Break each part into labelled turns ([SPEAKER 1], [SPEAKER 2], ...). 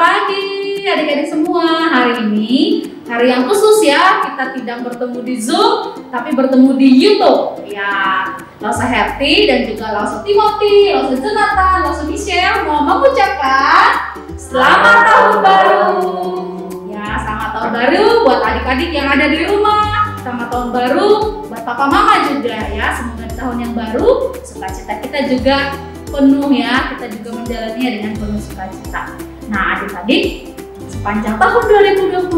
[SPEAKER 1] pagi adik-adik semua. Hari ini hari yang khusus ya. Kita tidak bertemu di Zoom, tapi bertemu di YouTube. Ya, Lause Herti dan juga Lause Timothy, Lause Jonathan, Lause Michelle mau mengucapkan selamat tahun baru. Ya, selamat tahun baru buat adik-adik yang ada di rumah. Selamat tahun baru buat papa mama juga ya. Semoga di tahun yang baru sukacita kita juga penuh ya. Kita juga menjalaninya dengan penuh sukacita. Nah, adik-adik, sepanjang tahun 2021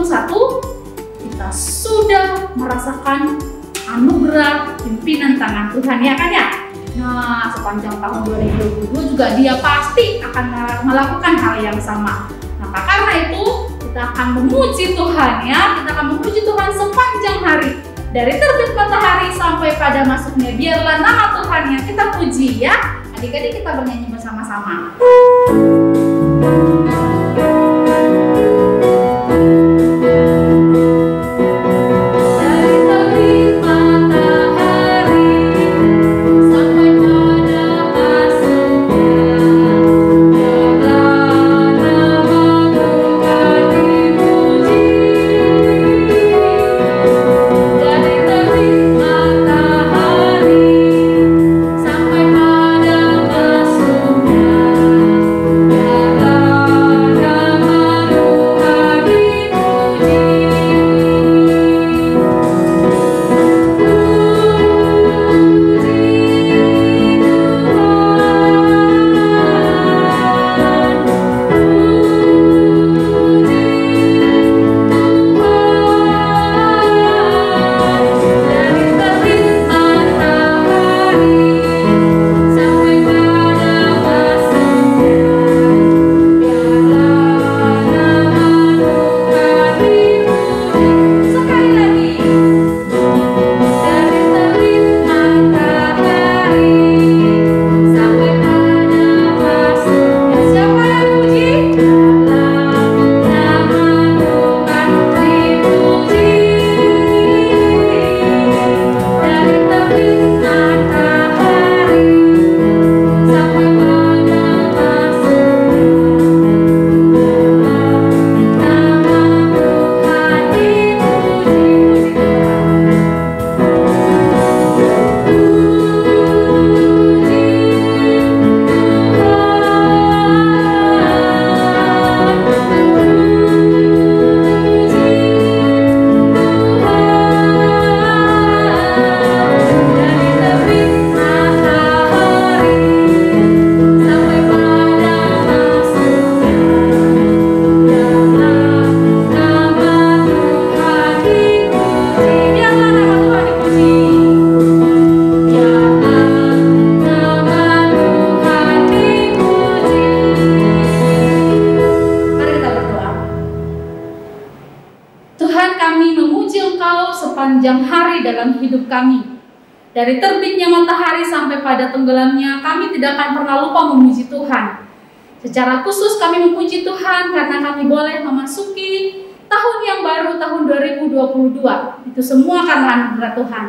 [SPEAKER 1] kita sudah merasakan anugerah pimpinan tangan Tuhan ya kan ya. Nah, sepanjang tahun 2022 juga dia pasti akan melakukan hal yang sama. Maka karena itu kita akan memuji Tuhan ya. Kita akan memuji Tuhan sepanjang hari. Dari terbit matahari sampai pada masuknya, biarlah nama Tuhan yang kita puji ya. Adik-adik kita bernyanyi bersama-sama. Sepanjang hari dalam hidup kami. Dari terbitnya matahari sampai pada tenggelamnya, kami tidak akan pernah lupa memuji Tuhan. Secara khusus kami memuji Tuhan karena kami boleh memasuki tahun yang baru, tahun 2022. Itu semua karena anugerah Tuhan.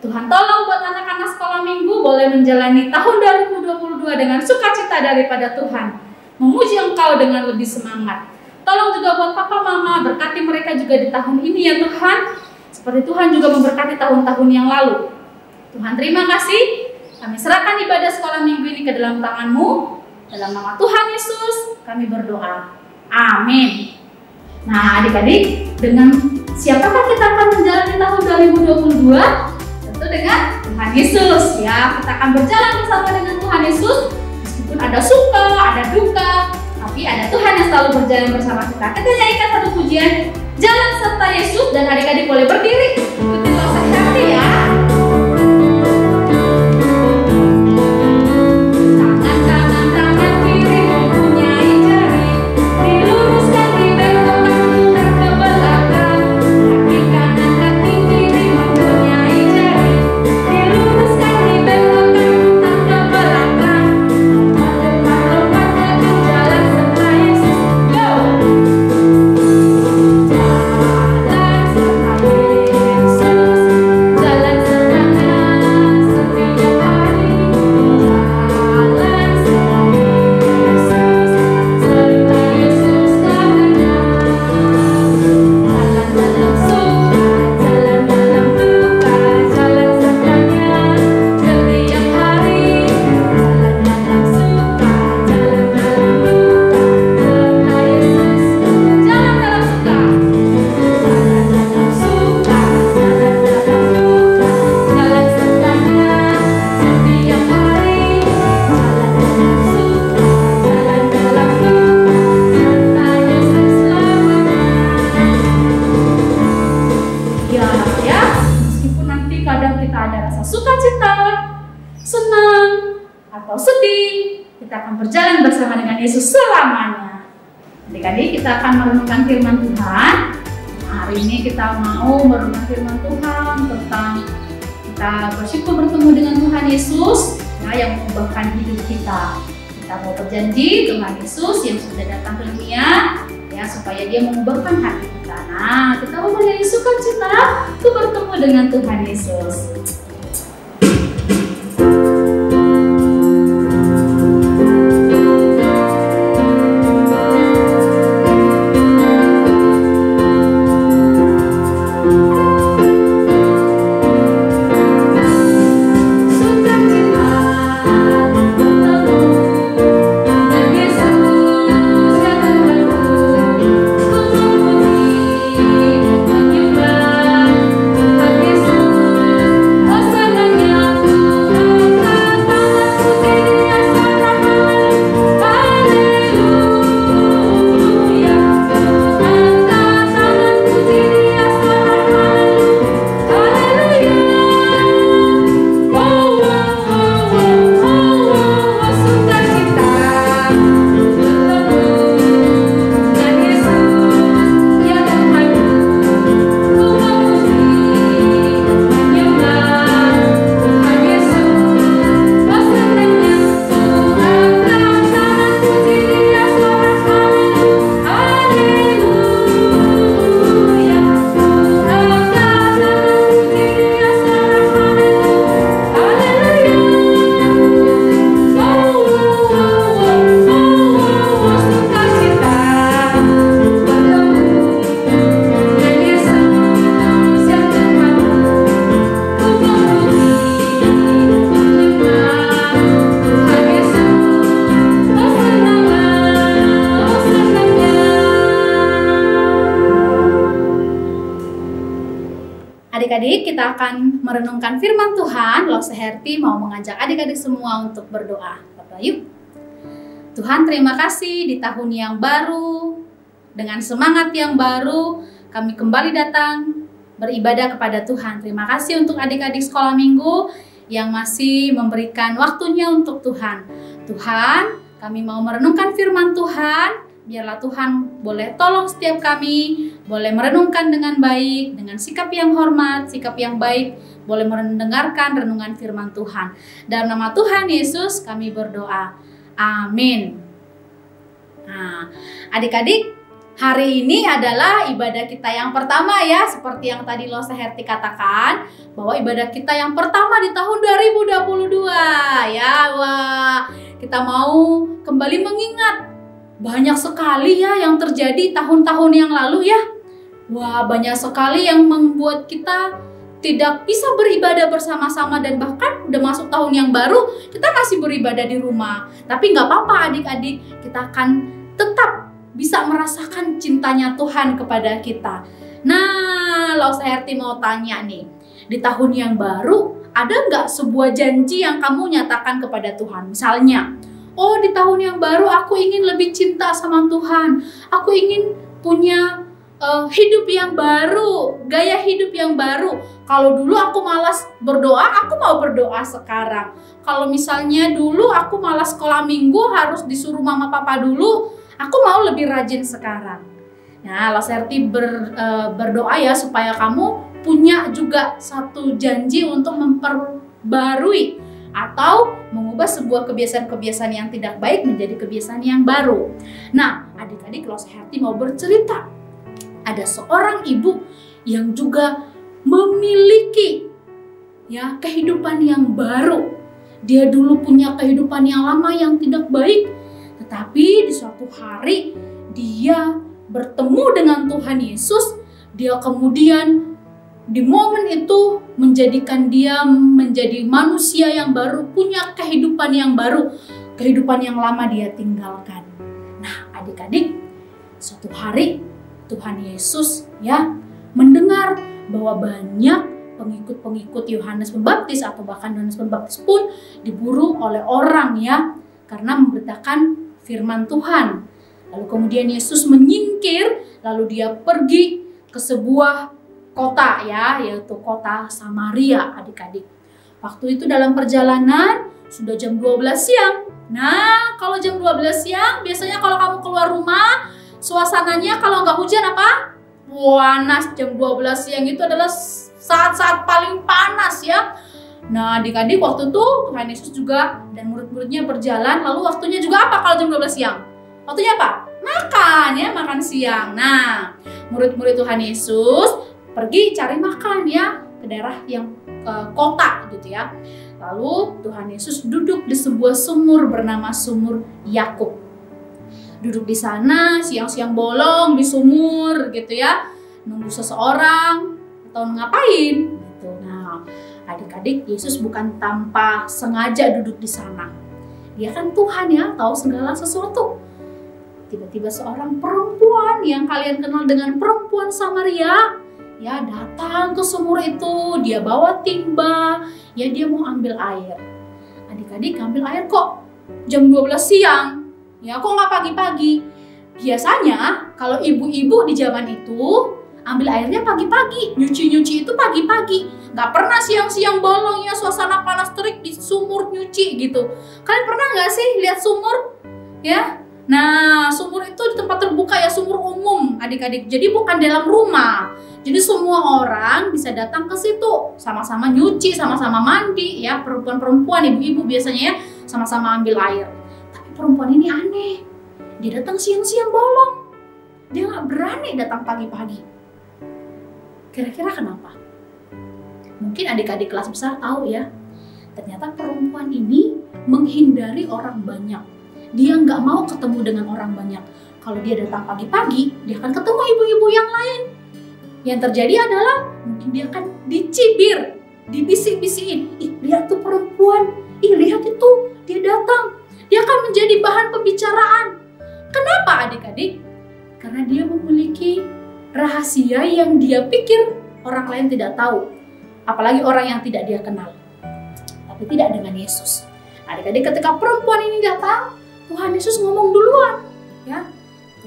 [SPEAKER 1] Tuhan tolong buat anak-anak sekolah minggu boleh menjalani tahun 2022 dengan sukacita daripada Tuhan. Memuji Engkau dengan lebih semangat. Tolong juga buat papa mama, berkati mereka juga di tahun ini ya Tuhan. Seperti Tuhan juga memberkati tahun-tahun yang lalu. Tuhan terima kasih. Kami serahkan ibadah sekolah minggu ini ke dalam tangan-Mu. Dalam nama Tuhan Yesus kami berdoa. Amin. Nah adik-adik, dengan siapakah kita akan menjalani tahun 2022? Tentu dengan Tuhan Yesus ya. Kita akan berjalan bersama dengan Tuhan Yesus. Meskipun ada suka, ada duka, tapi ada Tuhan yang selalu berjalan bersama kita. Kita nyanyikan satu pujian, Jalan Serta Yesus, dan adik-adik boleh berdiri. Ikuti Lause Herti ya.
[SPEAKER 2] Yesus
[SPEAKER 1] sukacita, senang, atau sedih, kita akan berjalan bersama dengan Yesus selamanya. Adik-adik, kita akan merenungkan firman Tuhan. Hari ini kita mau merenungkan firman Tuhan tentang kita bersyukur bertemu dengan Tuhan Yesus yang mengubahkan hidup kita. Kita mau berjanji Tuhan Yesus yang sudah datang ke dunia supaya dia mengubahkan hati kita. Nah, kita mau menjadi sukacita untuk bertemu dengan Tuhan Yesus. Adik-adik, kita akan merenungkan firman Tuhan. Loh, Seherti mau mengajak adik-adik semua untuk berdoa. Bapak, yuk. Tuhan, terima kasih di tahun yang baru, dengan semangat yang baru, kami kembali datang beribadah kepada Tuhan. Terima kasih untuk adik-adik sekolah minggu yang masih memberikan waktunya untuk Tuhan. Tuhan, kami mau merenungkan firman Tuhan. Biarlah Tuhan boleh tolong setiap kami, boleh merenungkan dengan baik, dengan sikap yang hormat, sikap yang baik, boleh mendengarkan renungan firman Tuhan. Dalam nama Tuhan Yesus kami berdoa. Amin. Nah, adik-adik, hari ini adalah ibadah kita yang pertama ya, seperti yang tadi Lo Seherti katakan, bahwa ibadah kita yang pertama di tahun 2022 ya. Wah, kita mau kembali mengingat banyak sekali ya yang terjadi tahun-tahun yang lalu ya. Wah, banyak sekali yang membuat kita tidak bisa beribadah bersama-sama, dan bahkan udah masuk tahun yang baru kita masih beribadah di rumah. Tapi nggak apa-apa adik-adik, kita akan tetap bisa merasakan cintanya Tuhan kepada kita. Nah, Lo Seherti mau tanya nih, di tahun yang baru ada nggak sebuah janji yang kamu nyatakan kepada Tuhan? Misalnya, oh, di tahun yang baru aku ingin lebih cinta sama Tuhan. Aku ingin punya hidup yang baru, gaya hidup yang baru. Kalau dulu aku malas berdoa, aku mau berdoa sekarang. Kalau misalnya dulu aku malas sekolah minggu, harus disuruh mama papa dulu, aku mau lebih rajin sekarang. Nah, Lo Seherti berdoa ya supaya kamu punya juga satu janji untuk memperbarui atau mengubah sebuah kebiasaan-kebiasaan yang tidak baik menjadi kebiasaan yang baru. Nah, adik-adik, Lo Seherti mau bercerita. Ada seorang ibu yang juga memiliki ya kehidupan yang baru. Dia dulu punya kehidupan yang lama yang tidak baik, tetapi di suatu hari dia bertemu dengan Tuhan Yesus. Dia kemudian di momen itu menjadikan dia menjadi manusia yang baru, punya kehidupan yang baru, kehidupan yang lama dia tinggalkan. Nah, adik-adik, suatu hari Tuhan Yesus ya mendengar bahwa banyak pengikut-pengikut Yohanes Pembaptis atau bahkan Yohanes Pembaptis pun diburu oleh orang ya karena memberitakan firman Tuhan. Lalu kemudian Yesus menyingkir, lalu dia pergi ke sebuah kota ya, yaitu kota Samaria, adik-adik. Waktu itu dalam perjalanan sudah jam 12 siang. Nah, kalau jam 12 siang biasanya kalau kamu keluar rumah, suasananya kalau nggak hujan apa? Panas. Jam 12 siang itu adalah saat-saat paling panas ya. Nah, adik-adik waktu itu Tuhan Yesus juga dan murid-muridnya berjalan, lalu waktunya juga apa kalau jam 12 siang? Waktunya apa? Makan ya, makan siang. Nah, murid-murid Tuhan Yesus pergi cari makan ya ke daerah yang kota gitu ya. Lalu Tuhan Yesus duduk di sebuah sumur bernama Sumur Yakub. Duduk di sana siang-siang bolong di sumur gitu ya, nunggu seseorang atau ngapain gitu. Nah, adik-adik, Yesus bukan tanpa sengaja duduk di sana. Dia kan Tuhan ya, tahu segala sesuatu. Tiba-tiba seorang perempuan yang kalian kenal dengan perempuan Samaria ya datang ke sumur itu. Dia bawa timba, ya dia mau ambil air. Adik-adik, ambil air kok jam 12 siang. Ya kok nggak pagi-pagi? Biasanya kalau ibu-ibu di zaman itu ambil airnya pagi-pagi, nyuci-nyuci itu pagi-pagi. Nggak pernah siang-siang bolong ya, suasana panas terik di sumur nyuci gitu. Kalian pernah nggak sih lihat sumur? Ya, nah sumur itu di tempat terbuka ya, sumur umum adik-adik. Jadi bukan dalam rumah. Jadi semua orang bisa datang ke situ, sama-sama nyuci, sama-sama mandi ya. Perempuan-perempuan, ibu-ibu biasanya ya sama-sama ambil air. Tapi perempuan ini aneh. Dia datang siang-siang bolong. Dia nggak berani datang pagi-pagi. Kira-kira kenapa? Mungkin adik-adik kelas besar tahu ya. Ternyata perempuan ini menghindari orang banyak. Dia nggak mau ketemu dengan orang banyak. Kalau dia datang pagi-pagi, dia akan ketemu ibu-ibu yang lain. Yang terjadi adalah mungkin dia akan dicibir, dibisik-bisikin. Ih, lihat tuh perempuan. Ih, lihat itu, dia datang. Dia akan menjadi bahan pembicaraan. Kenapa adik-adik? Karena dia memiliki rahasia yang dia pikir orang lain tidak tahu. Apalagi orang yang tidak dia kenal. Tapi tidak dengan Yesus. Adik-adik, ketika perempuan ini datang, Tuhan Yesus ngomong duluan. Ya,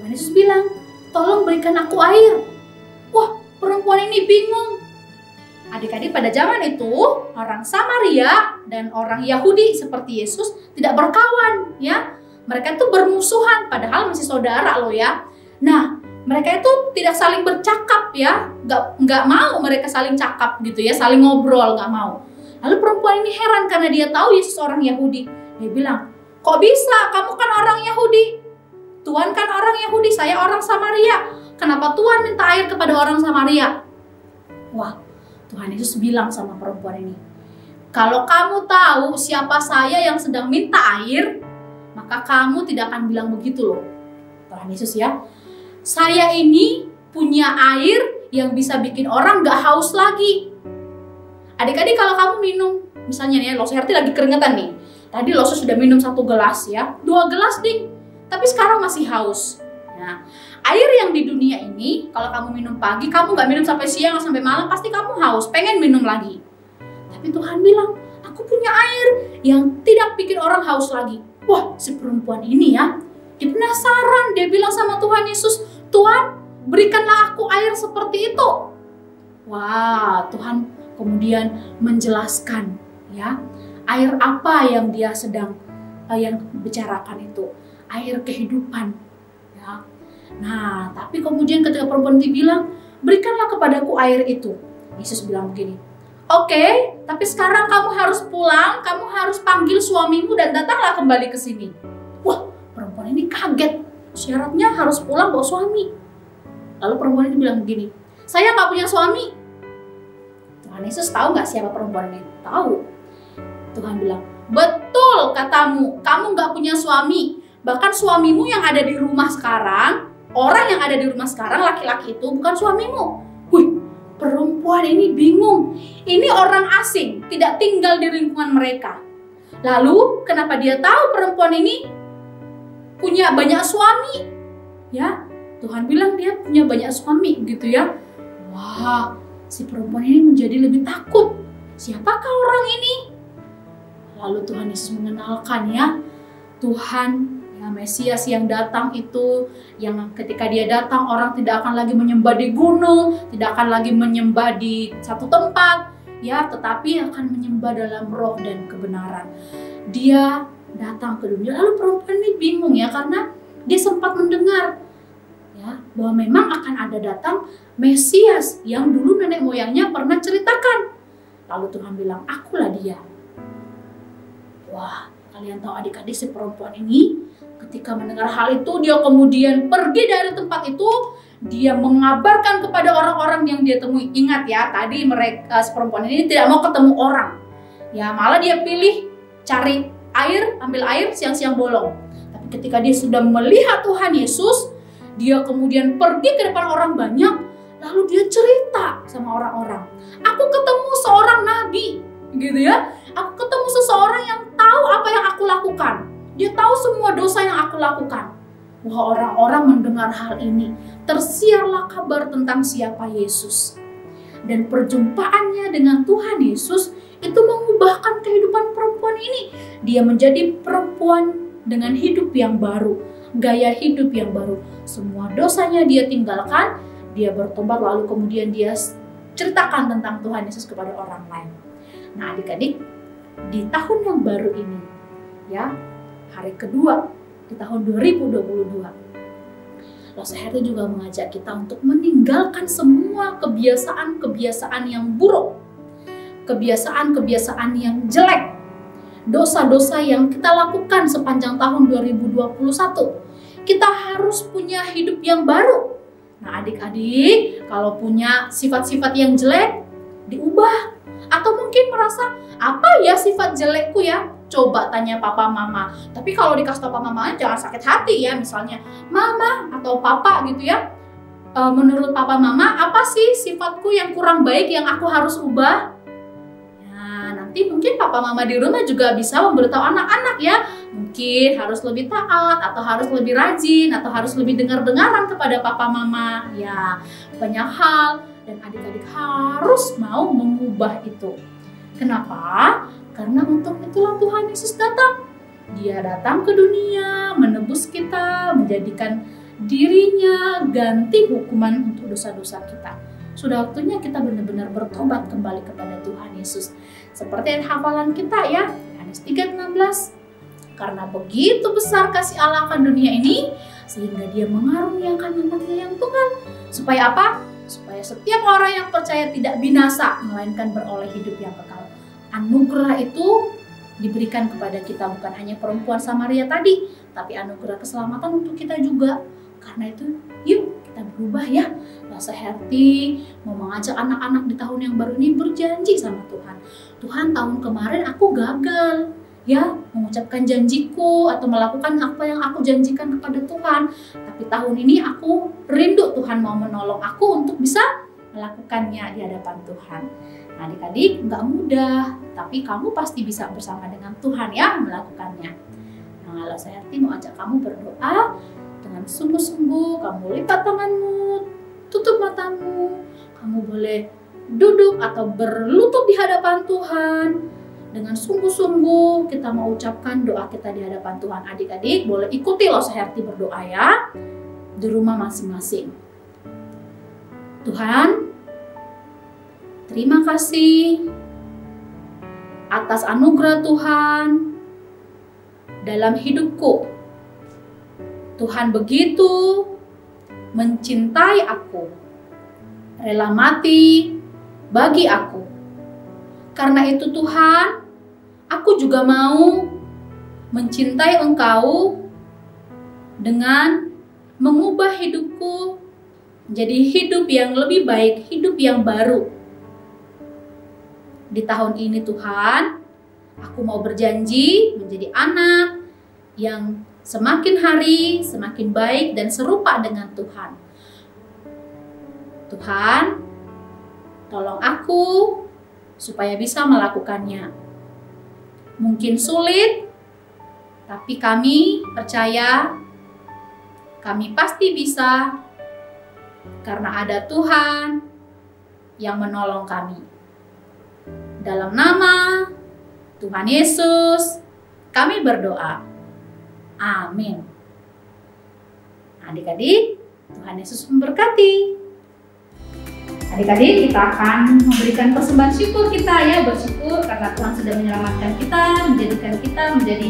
[SPEAKER 1] Tuhan Yesus bilang, tolong berikan aku air. Wah, perempuan ini bingung. Adik-adik, pada zaman itu orang Samaria dan orang Yahudi seperti Yesus tidak berkawan ya. Mereka itu bermusuhan padahal masih saudara loh ya. Nah, mereka itu tidak saling bercakap ya. Nggak mau mereka saling cakap gitu ya, saling ngobrol, nggak mau. Lalu perempuan ini heran karena dia tahu Yesus orang Yahudi. Dia bilang, kok bisa? Kamu kan orang Yahudi. Tuhan kan orang Yahudi, saya orang Samaria. Kenapa Tuhan minta air kepada orang Samaria? Wah, Tuhan Yesus bilang sama perempuan ini, kalau kamu tahu siapa saya yang sedang minta air, maka kamu tidak akan bilang begitu loh. Tuhan Yesus ya, saya ini punya air yang bisa bikin orang gak haus lagi. Adik-adik, kalau kamu minum, misalnya nih, Loso Herti lagi keringetan nih. Tadi Loso sudah minum 1 gelas ya, 2 gelas ding, tapi sekarang masih haus. Nah, air yang di dunia ini, kalau kamu minum pagi, kamu gak minum sampai siang atau sampai malam, pasti kamu haus, pengen minum lagi. Tapi Tuhan bilang, aku punya air yang tidak bikin orang haus lagi. Wah, si perempuan ini ya, dia penasaran, dia bilang sama Tuhan Yesus, Tuhan, berikanlah aku air seperti itu. Wah, Tuhan kemudian menjelaskan ya, air apa yang dia sedang yang bicarakan itu, air kehidupan ya. Nah, tapi kemudian ketika perempuan itu bilang, berikanlah kepadaku air itu. Yesus bilang begini, oke, tapi sekarang kamu harus pulang, kamu harus panggil suamimu dan datanglah kembali ke sini. Wah, perempuan ini kaget, syaratnya harus pulang bawa suami. Lalu perempuan ini bilang begini, saya nggak punya suami. Tuhan Yesus tahu nggak siapa perempuan ini? Tahu. Tuhan bilang, betul katamu, kamu nggak punya suami. Bahkan suamimu yang ada di rumah sekarang, orang yang ada di rumah sekarang, laki-laki itu bukan suamimu. Wih, perempuan ini bingung. Ini orang asing, tidak tinggal di lingkungan mereka. Lalu, kenapa dia tahu perempuan ini punya banyak suami? Ya, Tuhan bilang dia punya banyak suami gitu ya. Wah, si perempuan ini menjadi lebih takut. Siapakah orang ini? Lalu Tuhan Yesus mengenalkan ya, Tuhan ya, Mesias yang datang itu, yang ketika dia datang orang tidak akan lagi menyembah di gunung, tidak akan lagi menyembah di satu tempat. ya, tetapi akan menyembah dalam roh dan kebenaran. Dia datang ke dunia. Lalu perempuan ini bingung ya, karena dia sempat mendengar ya bahwa memang akan ada datang Mesias yang dulu nenek moyangnya pernah ceritakan. Lalu Tuhan bilang, akulah dia. Wah, kalian tahu adik-adik, si perempuan ini ketika mendengar hal itu, dia kemudian pergi dari tempat itu. Dia mengabarkan kepada orang-orang yang dia temui. Ingat ya, tadi mereka, si perempuan ini tidak mau ketemu orang. Ya, malah dia pilih cari air, ambil air siang-siang bolong. Tapi ketika dia sudah melihat Tuhan Yesus, dia kemudian pergi ke depan orang banyak, lalu dia cerita sama orang-orang. Aku ketemu seorang nabi, gitu ya. Aku ketemu seseorang yang tahu apa yang aku lakukan. Dia tahu semua dosa yang aku lakukan. Wah, orang-orang mendengar hal ini, tersiarlah kabar tentang siapa Yesus. Dan perjumpaannya dengan Tuhan Yesus itu mengubahkan kehidupan perempuan ini. Dia menjadi perempuan dengan hidup yang baru, gaya hidup yang baru. Semua dosanya dia tinggalkan, dia bertobat, lalu kemudian dia ceritakan tentang Tuhan Yesus kepada orang lain. Nah, adik-adik, di tahun yang baru ini, ya, hari kedua di tahun 2022, Los Herti juga mengajak kita untuk meninggalkan semua kebiasaan-kebiasaan yang buruk, kebiasaan-kebiasaan yang jelek, dosa-dosa yang kita lakukan sepanjang tahun 2021. Kita harus punya hidup yang baru. Nah, adik-adik, kalau punya sifat-sifat yang jelek, diubah. Atau mungkin merasa, apa ya sifat jelekku ya? Coba tanya papa mama. Tapi kalau dikasih tau papa mama, jangan sakit hati ya. Misalnya, mama atau papa gitu ya. Menurut papa mama, apa sih sifatku yang kurang baik yang aku harus ubah? Nah, nanti mungkin papa mama di rumah juga bisa memberitahu anak-anak ya. Mungkin harus lebih taat, atau harus lebih rajin, atau harus lebih dengar-dengaran kepada papa mama. Ya, banyak hal. Dan adik-adik harus mau mengubah itu. Kenapa? Karena untuk itulah Tuhan Yesus datang. Dia datang ke dunia, menebus kita, menjadikan dirinya ganti hukuman untuk dosa-dosa kita. Sudah waktunya kita benar-benar bertobat kembali kepada Tuhan Yesus. Seperti hafalan kita ya, Yohanes 3:16. Karena begitu besar kasih Allah akan dunia ini, sehingga dia mengaruniakan anaknya yang tunggal. Supaya apa? Supaya setiap orang yang percaya tidak binasa, melainkan beroleh hidup yang kekal. Anugerah itu diberikan kepada kita, bukan hanya perempuan Samaria tadi, tapi anugerah keselamatan untuk kita juga. Karena itu, yuk kita berubah ya. Los Herti mau mengajak anak-anak di tahun yang baru ini berjanji sama Tuhan. Tuhan, tahun kemarin aku gagal ya mengucapkan janjiku atau melakukan apa yang aku janjikan kepada Tuhan. Tapi tahun ini aku rindu Tuhan mau menolong aku untuk bisa melakukannya di hadapan Tuhan. Nah, adik-adik, nggak mudah, tapi kamu pasti bisa bersama dengan Tuhan ya melakukannya. Nah, Los Herti mau ajak kamu berdoa dengan sungguh-sungguh. Kamu lipat tanganmu, tutup matamu, kamu boleh duduk atau berlutut di hadapan Tuhan. Dengan sungguh-sungguh kita mau ucapkan doa kita di hadapan Tuhan. Adik-adik boleh ikuti Los Herti berdoa ya di rumah masing-masing. Tuhan, terima kasih atas anugerah Tuhan dalam hidupku. Tuhan begitu mencintai aku, rela mati bagi aku. Karena itu Tuhan, aku juga mau mencintai Engkau dengan mengubah hidupku menjadi hidup yang lebih baik, hidup yang baru. Di tahun ini Tuhan, aku mau berjanji menjadi anak yang semakin hari semakin baik dan serupa dengan Tuhan. Tuhan, tolong aku supaya bisa melakukannya. Mungkin sulit, tapi kami percaya kami pasti bisa karena ada Tuhan yang menolong kami. Dalam nama Tuhan Yesus, kami berdoa. Amin. Adik-adik, Tuhan Yesus memberkati. Adik-adik, kita akan memberikan persembahan syukur kita ya, bersyukur karena Tuhan sudah menyelamatkan kita, menjadikan kita menjadi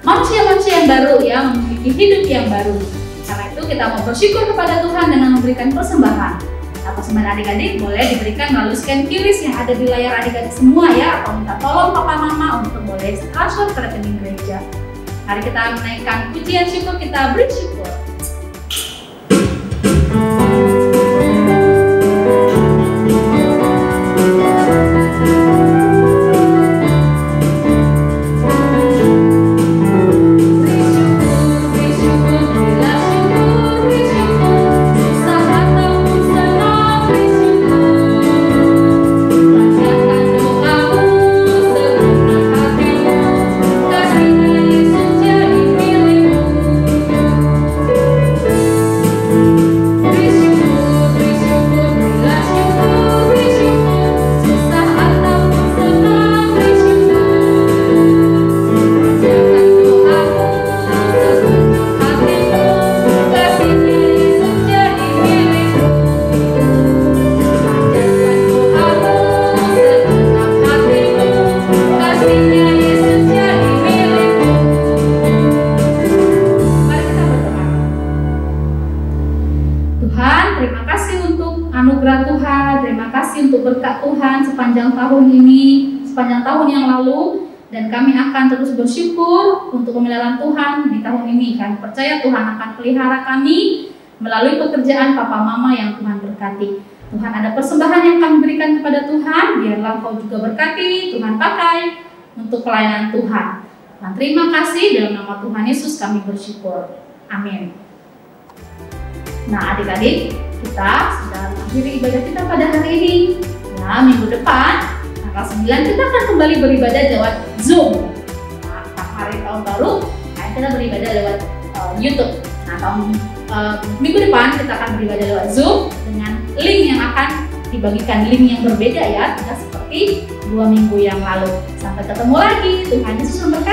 [SPEAKER 1] manusia-manusia yang baru ya, memiliki hidup yang baru. Karena itu kita mau bersyukur kepada Tuhan dengan memberikan persembahan. Nah, persembahan adik-adik boleh diberikan melalui scan QRIS yang ada di layar adik-adik semua ya, atau minta tolong papa mama untuk boleh transfer ke rekening gereja. Mari kita menaikkan pujian syukur, kita bersyukur. Anugerah Tuhan, terima kasih untuk berkat Tuhan sepanjang tahun ini, sepanjang tahun yang lalu, dan kami akan terus bersyukur untuk pemeliharaan Tuhan di tahun ini. Kami percaya Tuhan akan pelihara kami melalui pekerjaan papa mama yang Tuhan berkati. Tuhan, ada persembahan yang kami berikan kepada Tuhan, biarlah Kau juga berkati, Tuhan pakai untuk pelayanan Tuhan. Nah, terima kasih, dalam nama Tuhan Yesus kami bersyukur. Amin. Nah, adik-adik, kita sudah mengakhiri ibadah kita pada hari ini. Nah, minggu depan, tanggal 9 kita akan kembali beribadah lewat Zoom. Nah, hari tahun baru, kita beribadah lewat YouTube. Nah, minggu depan kita akan beribadah lewat Zoom dengan link yang akan dibagikan, link yang berbeda ya, tidak seperti 2 minggu yang lalu. Sampai ketemu lagi, Tuhan Yesus memberkati.